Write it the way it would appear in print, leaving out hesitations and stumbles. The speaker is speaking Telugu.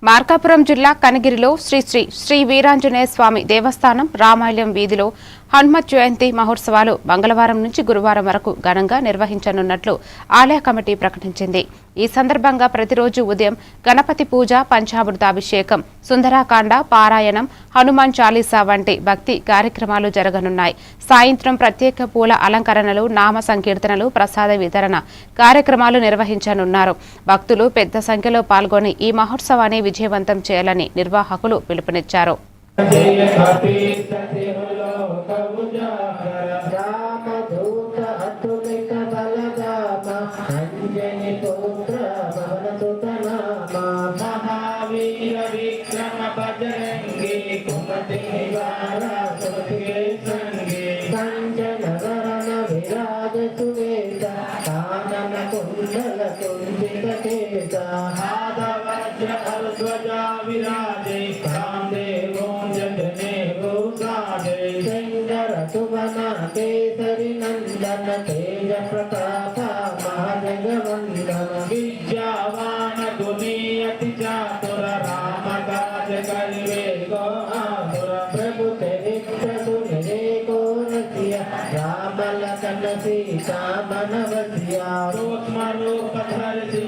మార్కాపురం జిల్లా కనగిరిలో శ్రీ వీరాంజనేయ స్వామి దేవస్థానం రామాలయం వీధిలో హనుమత్ జయంతి మహోత్సవాలు మంగళవారం నుంచి గురువారం వరకు ఘనంగా నిర్వహించనున్నట్లు ఆలయ కమిటీ ప్రకటించింది. ఈ సందర్భంగా ప్రతిరోజు ఉదయం గణపతి పూజ, పంచామృతాభిషేకం, సుందరాకాండ పారాయణం, హనుమాన్ చాలీసా వంటి భక్తి కార్యక్రమాలు జరగనున్నాయి. సాయంత్రం ప్రత్యేక పూల అలంకరణలు, నామ సంకీర్తనలు, ప్రసాద వితరణ కార్యక్రమాలు నిర్వహించనున్నారు. భక్తులు పెద్ద సంఖ్యలో పాల్గొని ఈ మహోత్సవాన్ని విజయవంతం చేయాలని నిర్వాహకులు పిలుపునిచ్చారు. केसरी नंदन तेज प्रताप महाजगवंदन विद्यावान गुणीयति चातुर राम काज करिवे को आतुर प्रभु चरित्र सुनिरे को रसिया राम लखन सीता मन बसिया सूक्ष्म रूप धरि